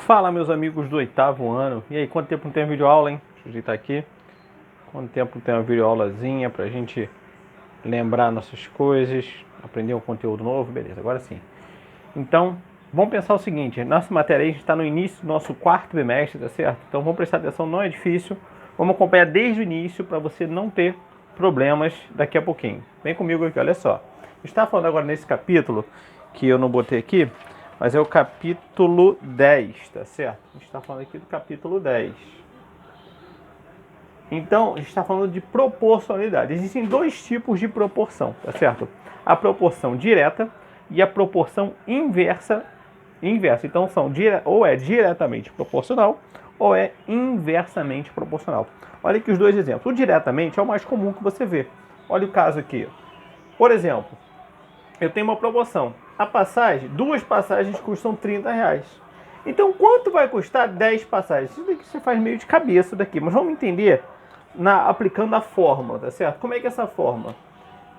Fala, meus amigos do 8º ano. E aí, quanto tempo não tem videoaula, hein? Deixa eu ajeitar aqui. Quanto tempo não tem uma videoaulazinha pra gente lembrar nossas coisas, aprender um conteúdo novo? Beleza, agora sim. Então, vamos pensar o seguinte. Nossa matéria aí, a gente está no início do nosso 4º bimestre, tá certo? Então, vamos prestar atenção, não é difícil. Vamos acompanhar desde o início para você não ter problemas daqui a pouquinho. Vem comigo aqui, olha só. A gente está falando agora nesse capítulo, que eu não botei aqui, mas é o capítulo 10, tá certo? A gente está falando aqui do capítulo 10. Então, a gente está falando de proporcionalidade. Existem dois tipos de proporção, tá certo? A proporção direta e a proporção inversa. Então, ou é diretamente proporcional ou é inversamente proporcional. Olha aqui os dois exemplos. O diretamente é o mais comum que você vê. Olha o caso aqui. Por exemplo, eu tenho uma proporção. Duas passagens custam R$30. Então, quanto vai custar 10 passagens? Isso daqui você faz meio de cabeça daqui, mas vamos entender aplicando a fórmula, tá certo? Como é que é essa fórmula?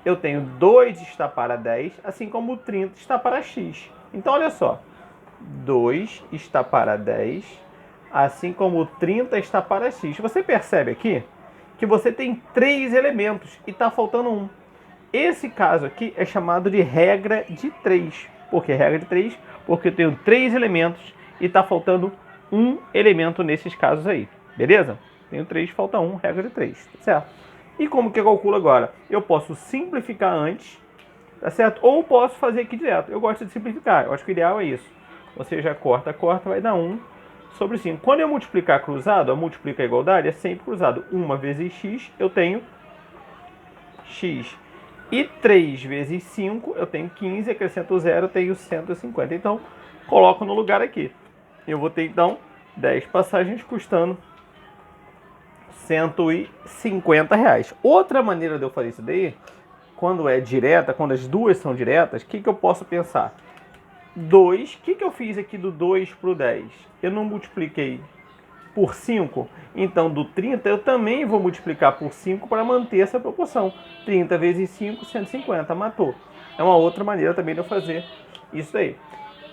Eu tenho 2 está para 10, assim como o 30 está para x. Então, olha só. 2 está para 10, assim como o 30 está para x. Você percebe aqui que você tem 3 elementos e está faltando um. Esse caso aqui é chamado de regra de 3. Por que regra de 3? Porque eu tenho 3 elementos e está faltando um elemento nesses casos aí. Beleza? Tenho 3, falta 1, regra de 3. Tá certo? E como que eu calculo agora? Eu posso simplificar antes, tá certo? Ou posso fazer aqui direto. Eu gosto de simplificar. Eu acho que o ideal é isso. Você já corta, vai dar 1 sobre 5. Quando eu multiplicar cruzado, eu multiplico a igualdade, é sempre cruzado. 1 vezes x, eu tenho x. E 3 vezes 5, eu tenho 15, acrescento 0, eu tenho 150. Então, coloco no lugar aqui. Eu vou ter, então, 10 passagens custando R$150. Outra maneira de eu fazer isso daí, quando é direta, quando as duas são diretas, o que eu posso pensar? 2, o que eu fiz aqui do 2 para o 10? Eu não multipliquei por 5, então do 30 eu também vou multiplicar por 5 para manter essa proporção. 30 vezes 5, 150, matou. É uma outra maneira também de eu fazer isso aí.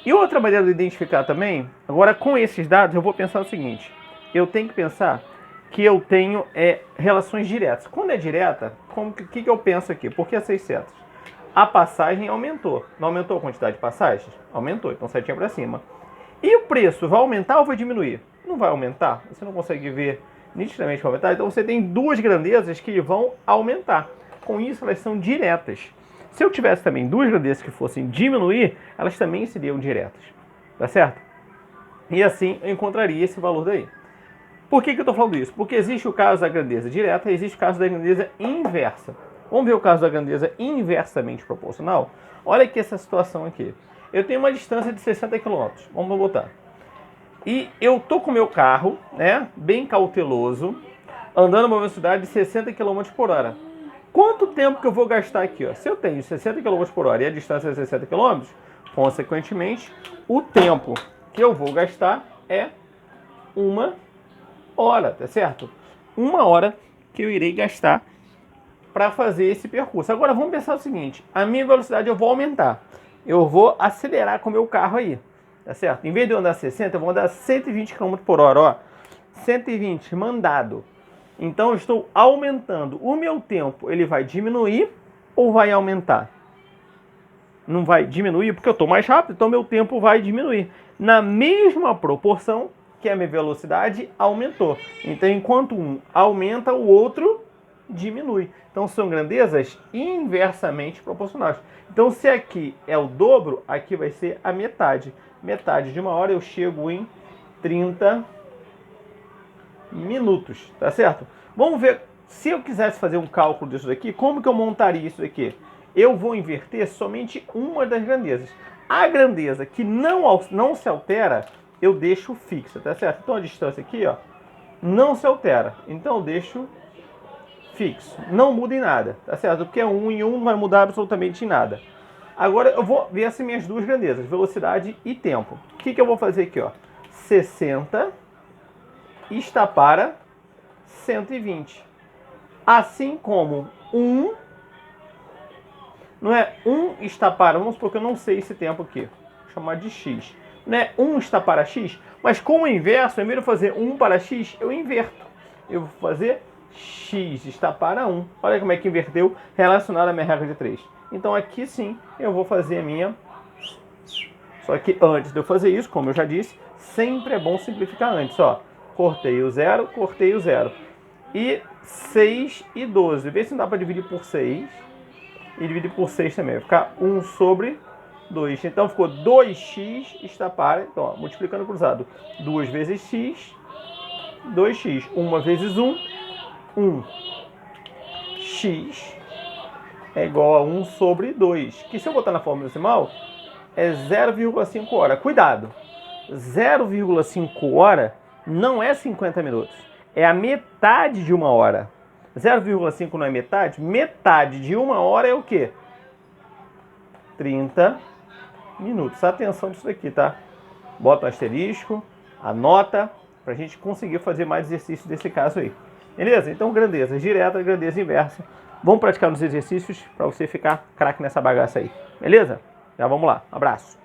E outra maneira de identificar também, agora com esses dados eu vou pensar o seguinte, eu tenho que pensar que eu tenho relações diretas. Quando é direta, o que eu penso aqui? Por que 6 setas? A passagem aumentou. Não aumentou a quantidade de passagens? Aumentou, então setinha para cima. E o preço vai aumentar ou vai diminuir? Não vai aumentar. Você não consegue ver nitidamente que vai aumentar. Então você tem duas grandezas que vão aumentar. Com isso, elas são diretas. Se eu tivesse também duas grandezas que fossem diminuir, elas também seriam diretas. Tá certo? E assim eu encontraria esse valor daí. Por que eu estou falando isso? Porque existe o caso da grandeza direta e existe o caso da grandeza inversa. Vamos ver o caso da grandeza inversamente proporcional? Olha aqui essa situação aqui. Eu tenho uma distância de 60 km. Vamos botar. E eu tô com o meu carro, né, bem cauteloso, andando a uma velocidade de 60 km por hora. Quanto tempo que eu vou gastar aqui? Ó? Se eu tenho 60 km por hora e a distância é 60 km, consequentemente, o tempo que eu vou gastar é 1 hora, tá certo? 1 hora que eu irei gastar para fazer esse percurso. Agora vamos pensar o seguinte, a minha velocidade eu vou aumentar. Eu vou acelerar com o meu carro aí, tá certo? Em vez de eu andar 60, eu vou andar 120 km por hora, ó. 120 mandado. Então eu estou aumentando. O meu tempo, ele vai diminuir ou vai aumentar? Não vai diminuir porque eu estou mais rápido, então meu tempo vai diminuir. Na mesma proporção que a minha velocidade aumentou. Então enquanto um aumenta, o outro diminui. Então são grandezas inversamente proporcionais. Então se aqui é o dobro, aqui vai ser a metade. Metade de 1 hora eu chego em 30 minutos, tá certo? Vamos ver, se eu quisesse fazer um cálculo disso daqui, como que eu montaria isso daqui? Eu vou inverter somente uma das grandezas. A grandeza que não se altera, eu deixo fixa, tá certo? Então a distância aqui, ó, não se altera. Então eu deixo fixo. Não muda em nada, tá certo? Porque 1 em 1 não vai mudar absolutamente em nada. Agora eu vou ver as minhas duas grandezas, velocidade e tempo. O que eu vou fazer aqui, ó? 60 está para 120. Assim como 1, não é? 1 está para, vamos supor que eu não sei esse tempo aqui. Vou chamar de x. né? 1 está para x, mas como inverso, em vez de eu fazer 1 para x, eu inverto. Eu vou fazer x está para 1. Olha como é que inverteu relacionado à minha regra de 3. Então aqui sim eu vou fazer a minha... Só que antes de eu fazer isso, como eu já disse, sempre é bom simplificar antes. Ó, cortei o 0, cortei o 0. E 6 e 12. Vê se não dá para dividir por 6. E dividir por 6 também. Vai ficar 1 sobre 2. Então ficou 2x está para... Então, ó, multiplicando cruzado. 2 vezes x, 2x. 1 vezes 1, 1. X é igual a 1 sobre 2. Que se eu botar na fórmula decimal, é 0,5 hora. Cuidado! 0,5 hora não é 50 minutos. É a metade de 1 hora. 0,5 não é metade? Metade de 1 hora é o quê? 30 minutos. Atenção disso daqui, tá? Bota um asterisco, anota, pra gente conseguir fazer mais exercícios desse caso aí. Beleza? Então, grandeza direta, grandeza inversa. Vamos praticar nos exercícios para você ficar craque nessa bagaça aí. Beleza? Já vamos lá. Abraço.